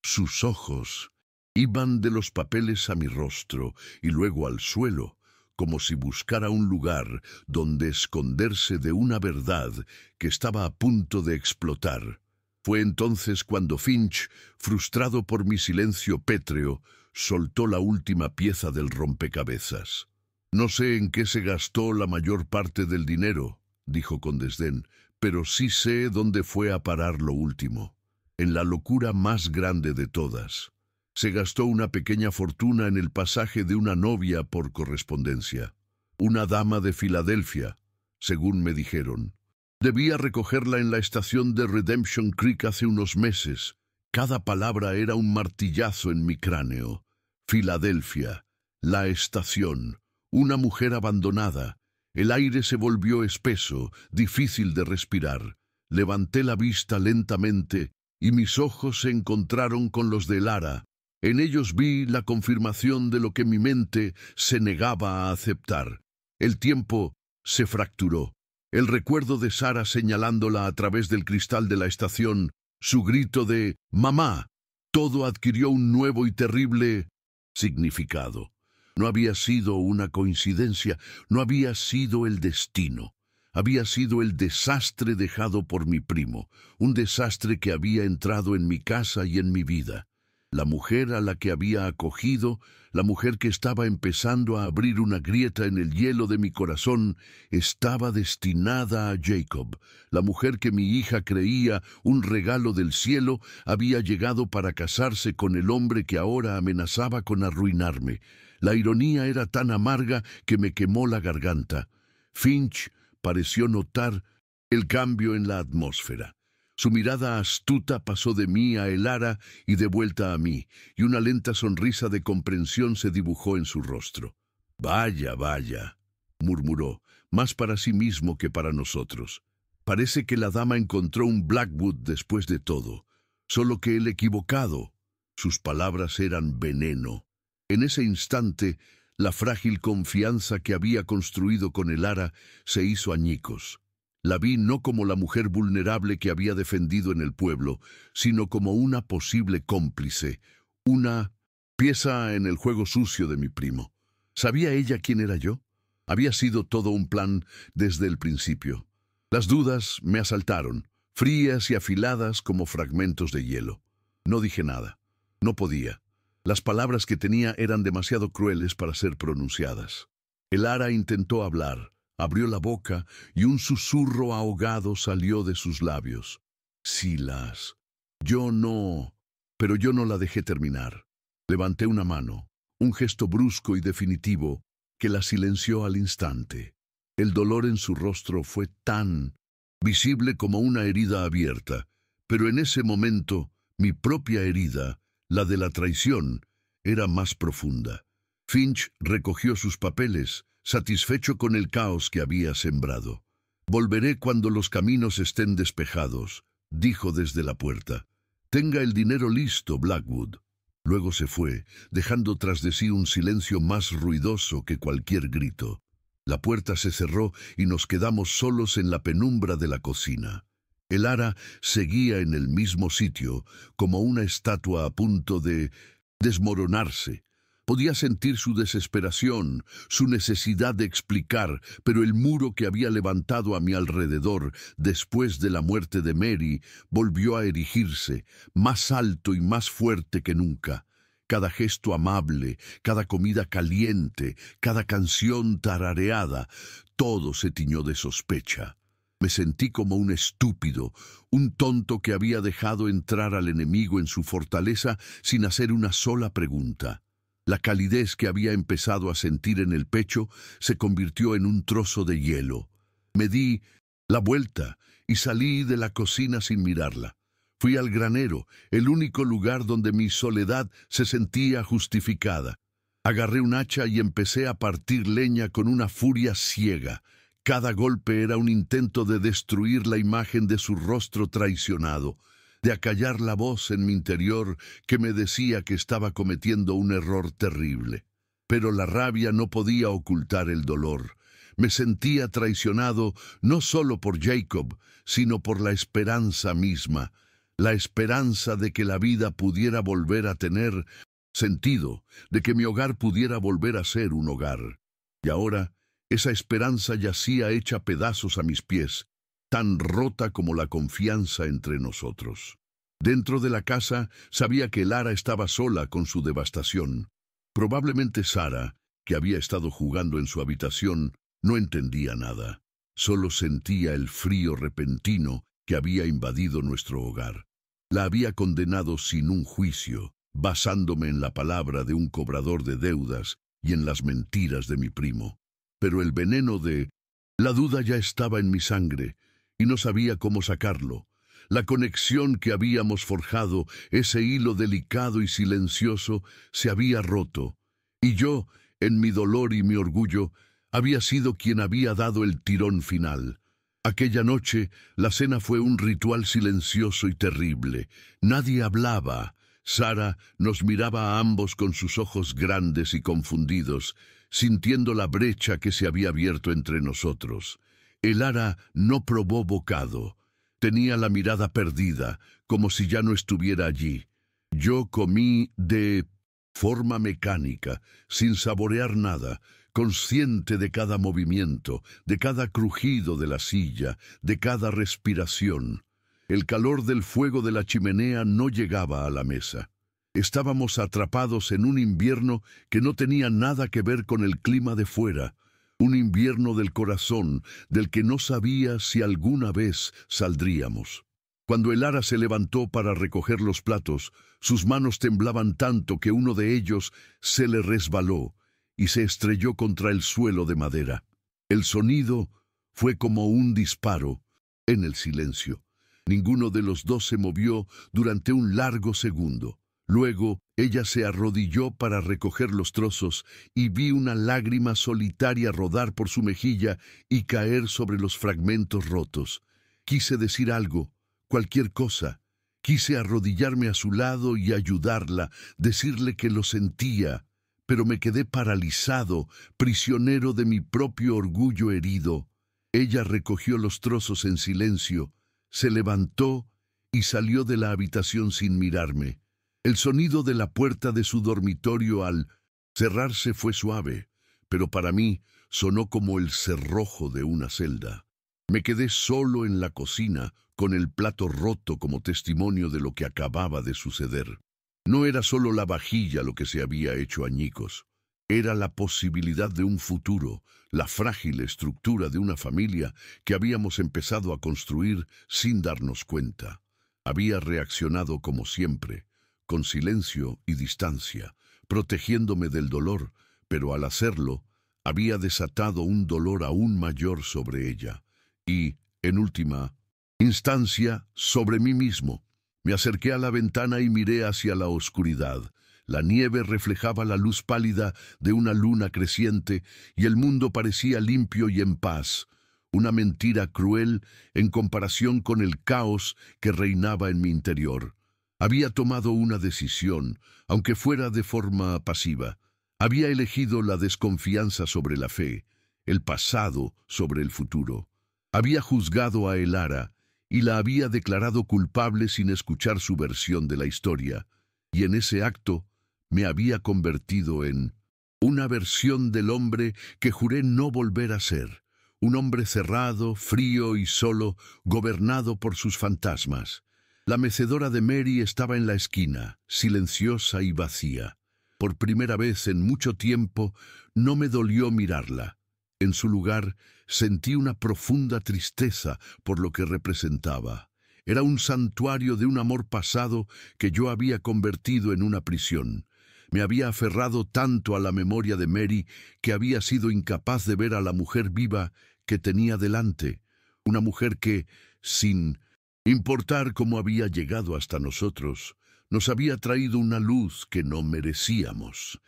Sus ojos iban de los papeles a mi rostro y luego al suelo, como si buscara un lugar donde esconderse de una verdad que estaba a punto de explotar. Fue entonces cuando Finch, frustrado por mi silencio pétreo, soltó la última pieza del rompecabezas. «No sé en qué se gastó la mayor parte del dinero», dijo con desdén, «pero sí sé dónde fue a parar lo último. En la locura más grande de todas. Se gastó una pequeña fortuna en el pasaje de una novia por correspondencia. Una dama de Filadelfia, según me dijeron. Debía recogerla en la estación de Redemption Creek hace unos meses. Cada palabra era un martillazo en mi cráneo. Filadelfia, la estación, una mujer abandonada. El aire se volvió espeso, difícil de respirar. Levanté la vista lentamente y mis ojos se encontraron con los de Lara. En ellos vi la confirmación de lo que mi mente se negaba a aceptar. El tiempo se fracturó. El recuerdo de Sara señalándola a través del cristal de la estación, su grito de «¡Mamá!», todo adquirió un nuevo y terrible significado. No había sido una coincidencia, no había sido el destino. Había sido el desastre dejado por mi primo, un desastre que había entrado en mi casa y en mi vida. La mujer a la que había acogido, la mujer que estaba empezando a abrir una grieta en el hielo de mi corazón, estaba destinada a Jacob. La mujer que mi hija creía un regalo del cielo había llegado para casarse con el hombre que ahora amenazaba con arruinarme. La ironía era tan amarga que me quemó la garganta. Finch pareció notar el cambio en la atmósfera. Su mirada astuta pasó de mí a Elara y de vuelta a mí, y una lenta sonrisa de comprensión se dibujó en su rostro. «Vaya, vaya», murmuró, más para sí mismo que para nosotros. «Parece que la dama encontró un Blackwood después de todo, solo que el equivocado». Sus palabras eran veneno. En ese instante, la frágil confianza que había construido con Elara se hizo añicos. La vi no como la mujer vulnerable que había defendido en el pueblo, sino como una posible cómplice, una pieza en el juego sucio de mi primo. ¿Sabía ella quién era yo? Había sido todo un plan desde el principio. Las dudas me asaltaron, frías y afiladas como fragmentos de hielo. No dije nada. No podía. Las palabras que tenía eran demasiado crueles para ser pronunciadas. El ara intentó hablar, abrió la boca y un susurro ahogado salió de sus labios. Silas, yo no... Pero yo no la dejé terminar. Levanté una mano, un gesto brusco y definitivo que la silenció al instante. El dolor en su rostro fue tan visible como una herida abierta, pero en ese momento mi propia herida, la de la traición, era más profunda. Finch recogió sus papeles, satisfecho con el caos que había sembrado. «Volveré cuando los caminos estén despejados», dijo desde la puerta. «Tenga el dinero listo, Blackwood». Luego se fue, dejando tras de sí un silencio más ruidoso que cualquier grito. La puerta se cerró y nos quedamos solos en la penumbra de la cocina. El ara seguía en el mismo sitio, como una estatua a punto de desmoronarse. Podía sentir su desesperación, su necesidad de explicar, pero el muro que había levantado a mi alrededor después de la muerte de Mary volvió a erigirse, más alto y más fuerte que nunca. Cada gesto amable, cada comida caliente, cada canción tarareada, todo se tiñó de sospecha. Me sentí como un estúpido, un tonto que había dejado entrar al enemigo en su fortaleza sin hacer una sola pregunta. La calidez que había empezado a sentir en el pecho se convirtió en un trozo de hielo. Me di la vuelta y salí de la cocina sin mirarla. Fui al granero, el único lugar donde mi soledad se sentía justificada. Agarré un hacha y empecé a partir leña con una furia ciega. Cada golpe era un intento de destruir la imagen de su rostro traicionado, de acallar la voz en mi interior que me decía que estaba cometiendo un error terrible. Pero la rabia no podía ocultar el dolor. Me sentía traicionado no solo por Jacob, sino por la esperanza misma, la esperanza de que la vida pudiera volver a tener sentido, de que mi hogar pudiera volver a ser un hogar. Y ahora, esa esperanza yacía hecha pedazos a mis pies, tan rota como la confianza entre nosotros. Dentro de la casa sabía que Lara estaba sola con su devastación. Probablemente Sara, que había estado jugando en su habitación, no entendía nada. Solo sentía el frío repentino que había invadido nuestro hogar. La había condenado sin un juicio, basándome en la palabra de un cobrador de deudas y en las mentiras de mi primo. Pero el veneno de la duda ya estaba en mi sangre, y no sabía cómo sacarlo. La conexión que habíamos forjado, ese hilo delicado y silencioso, se había roto, y yo, en mi dolor y mi orgullo, había sido quien había dado el tirón final. Aquella noche, la cena fue un ritual silencioso y terrible. Nadie hablaba. Sara nos miraba a ambos con sus ojos grandes y confundidos, sintiendo la brecha que se había abierto entre nosotros. El ara no probó bocado. Tenía la mirada perdida, como si ya no estuviera allí. Yo comí de forma mecánica, sin saborear nada, consciente de cada movimiento, de cada crujido de la silla, de cada respiración. El calor del fuego de la chimenea no llegaba a la mesa. Estábamos atrapados en un invierno que no tenía nada que ver con el clima de fuera, un invierno del corazón, del que no sabía si alguna vez saldríamos. Cuando el ara se levantó para recoger los platos, sus manos temblaban tanto que uno de ellos se le resbaló y se estrelló contra el suelo de madera. El sonido fue como un disparo en el silencio. Ninguno de los dos se movió durante un largo segundo. Luego, ella se arrodilló para recoger los trozos y vi una lágrima solitaria rodar por su mejilla y caer sobre los fragmentos rotos. Quise decir algo, cualquier cosa. Quise arrodillarme a su lado y ayudarla, decirle que lo sentía, pero me quedé paralizado, prisionero de mi propio orgullo herido. Ella recogió los trozos en silencio, se levantó y salió de la habitación sin mirarme. El sonido de la puerta de su dormitorio al cerrarse fue suave, pero para mí sonó como el cerrojo de una celda. Me quedé solo en la cocina, con el plato roto como testimonio de lo que acababa de suceder. No era solo la vajilla lo que se había hecho añicos. Era la posibilidad de un futuro, la frágil estructura de una familia que habíamos empezado a construir sin darnos cuenta. Había reaccionado como siempre, con silencio y distancia, protegiéndome del dolor, pero al hacerlo, había desatado un dolor aún mayor sobre ella y, en última instancia, sobre mí mismo. Me acerqué a la ventana y miré hacia la oscuridad. La nieve reflejaba la luz pálida de una luna creciente y el mundo parecía limpio y en paz. Una mentira cruel en comparación con el caos que reinaba en mi interior. Había tomado una decisión, aunque fuera de forma pasiva. Había elegido la desconfianza sobre la fe, el pasado sobre el futuro. Había juzgado a Elara y la había declarado culpable sin escuchar su versión de la historia, y en ese acto me había convertido en una versión del hombre que juré no volver a ser, un hombre cerrado, frío y solo, gobernado por sus fantasmas. La mecedora de Mary estaba en la esquina, silenciosa y vacía. Por primera vez en mucho tiempo no me dolió mirarla. En su lugar, sentí una profunda tristeza por lo que representaba. Era un santuario de un amor pasado que yo había convertido en una prisión. Me había aferrado tanto a la memoria de Mary que había sido incapaz de ver a la mujer viva que tenía delante. Una mujer que, sin importar cómo había llegado hasta nosotros, nos había traído una luz que no merecíamos.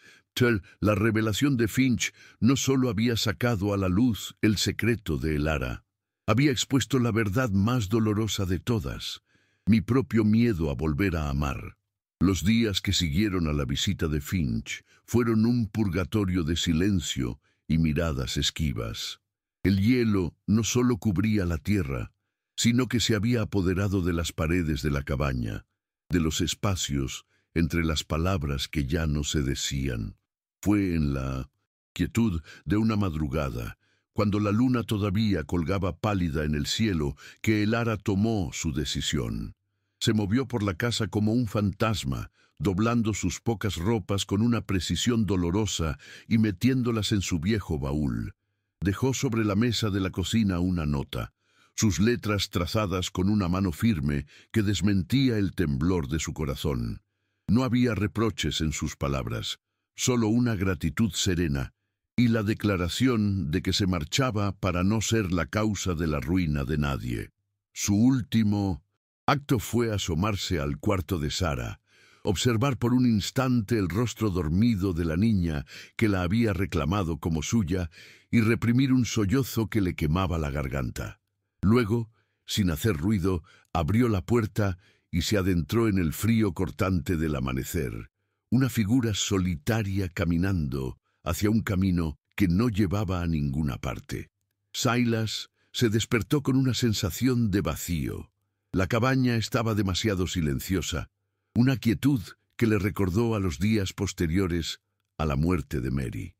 La revelación de Finch no solo había sacado a la luz el secreto de Elara, había expuesto la verdad más dolorosa de todas, mi propio miedo a volver a amar. Los días que siguieron a la visita de Finch fueron un purgatorio de silencio y miradas esquivas. El hielo no solo cubría la tierra, sino que se había apoderado de las paredes de la cabaña, de los espacios entre las palabras que ya no se decían. Fue en la quietud de una madrugada, cuando la luna todavía colgaba pálida en el cielo, que Elara tomó su decisión. Se movió por la casa como un fantasma, doblando sus pocas ropas con una precisión dolorosa y metiéndolas en su viejo baúl. Dejó sobre la mesa de la cocina una nota, sus letras trazadas con una mano firme que desmentía el temblor de su corazón. No había reproches en sus palabras, solo una gratitud serena y la declaración de que se marchaba para no ser la causa de la ruina de nadie. Su último acto fue asomarse al cuarto de Sarah, observar por un instante el rostro dormido de la niña que la había reclamado como suya y reprimir un sollozo que le quemaba la garganta. Luego, sin hacer ruido, abrió la puerta y se adentró en el frío cortante del amanecer. Una figura solitaria caminando hacia un camino que no llevaba a ninguna parte. Silas se despertó con una sensación de vacío. La cabaña estaba demasiado silenciosa, una quietud que le recordó a los días posteriores a la muerte de Mary.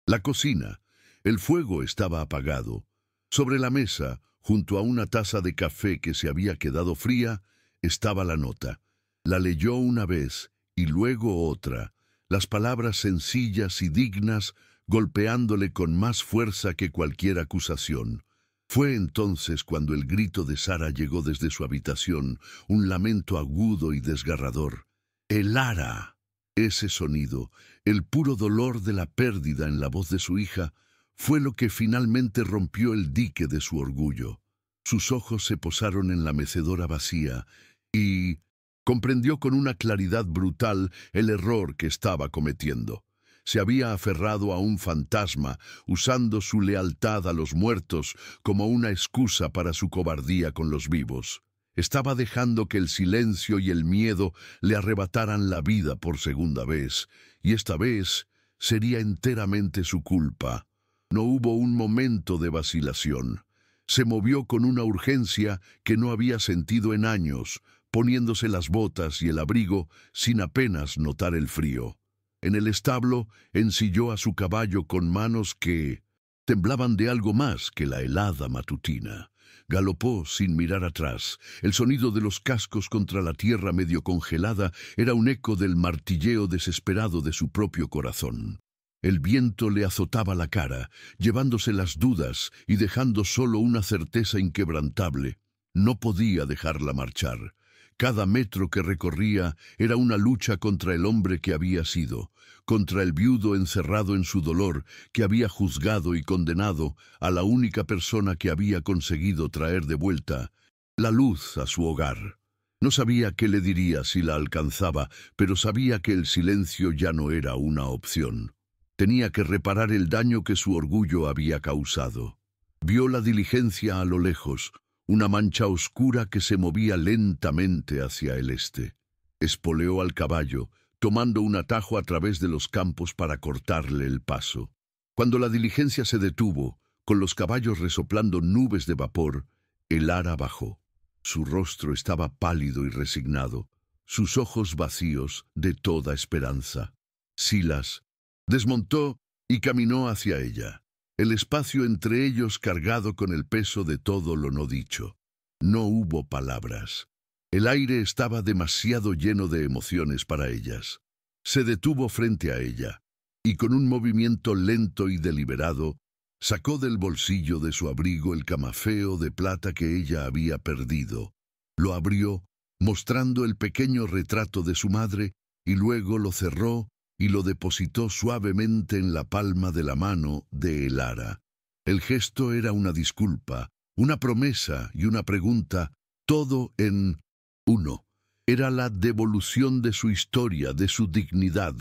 La cocina. El fuego estaba apagado. Sobre la mesa, junto a una taza de café que se había quedado fría, estaba la nota. La leyó una vez y luego otra, las palabras sencillas y dignas golpeándole con más fuerza que cualquier acusación. Fue entonces cuando el grito de Sarah llegó desde su habitación, un lamento agudo y desgarrador. ¡Elara! Ese sonido, el puro dolor de la pérdida en la voz de su hija, fue lo que finalmente rompió el dique de su orgullo. Sus ojos se posaron en la mecedora vacía y comprendió con una claridad brutal el error que estaba cometiendo. Se había aferrado a un fantasma, usando su lealtad a los muertos como una excusa para su cobardía con los vivos. Estaba dejando que el silencio y el miedo le arrebataran la vida por segunda vez, y esta vez sería enteramente su culpa. No hubo un momento de vacilación. Se movió con una urgencia que no había sentido en años, poniéndose las botas y el abrigo sin apenas notar el frío. En el establo ensilló a su caballo con manos que temblaban de algo más que la helada matutina. Galopó sin mirar atrás. El sonido de los cascos contra la tierra medio congelada era un eco del martilleo desesperado de su propio corazón. El viento le azotaba la cara, llevándose las dudas y dejando solo una certeza inquebrantable. No podía dejarla marchar. Cada metro que recorría era una lucha contra el hombre que había sido, contra el viudo encerrado en su dolor, que había juzgado y condenado a la única persona que había conseguido traer de vuelta la luz a su hogar. No sabía qué le diría si la alcanzaba, pero sabía que el silencio ya no era una opción. Tenía que reparar el daño que su orgullo había causado. Vio la diligencia a lo lejos, una mancha oscura que se movía lentamente hacia el este. Espoleó al caballo, tomando un atajo a través de los campos para cortarle el paso. Cuando la diligencia se detuvo, con los caballos resoplando nubes de vapor, el ara bajó. Su rostro estaba pálido y resignado, sus ojos vacíos de toda esperanza. Silas desmontó y caminó hacia ella, el espacio entre ellos cargado con el peso de todo lo no dicho. No hubo palabras. El aire estaba demasiado lleno de emociones para ellas. Se detuvo frente a ella, y con un movimiento lento y deliberado, sacó del bolsillo de su abrigo el camafeo de plata que ella había perdido. Lo abrió, mostrando el pequeño retrato de su madre, y luego lo cerró y lo depositó suavemente en la palma de la mano de el ara. El gesto era una disculpa, una promesa y una pregunta, todo en uno. Era la devolución de su historia, de su dignidad.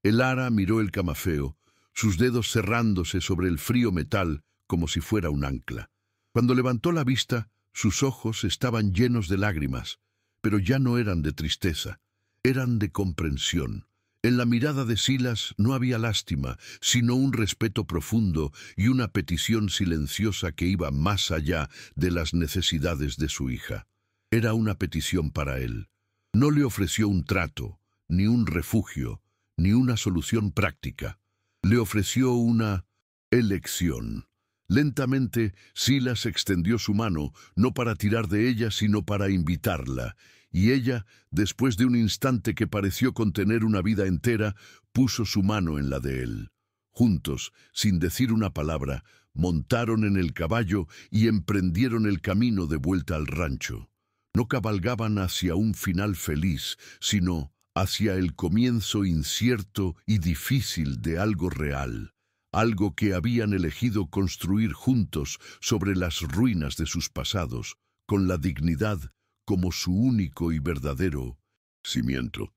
El ara miró el camafeo, sus dedos cerrándose sobre el frío metal como si fuera un ancla. Cuando levantó la vista, sus ojos estaban llenos de lágrimas, pero ya no eran de tristeza, eran de comprensión. En la mirada de Silas no había lástima, sino un respeto profundo y una petición silenciosa que iba más allá de las necesidades de su hija. Era una petición para él. No le ofreció un trato, ni un refugio, ni una solución práctica. Le ofreció una elección. Lentamente, Silas extendió su mano, no para tirar de ella, sino para invitarla, y ella, después de un instante que pareció contener una vida entera, puso su mano en la de él. Juntos, sin decir una palabra, montaron en el caballo y emprendieron el camino de vuelta al rancho. No cabalgaban hacia un final feliz, sino hacia el comienzo incierto y difícil de algo real, algo que habían elegido construir juntos sobre las ruinas de sus pasados, con la dignidad como su único y verdadero cimiento.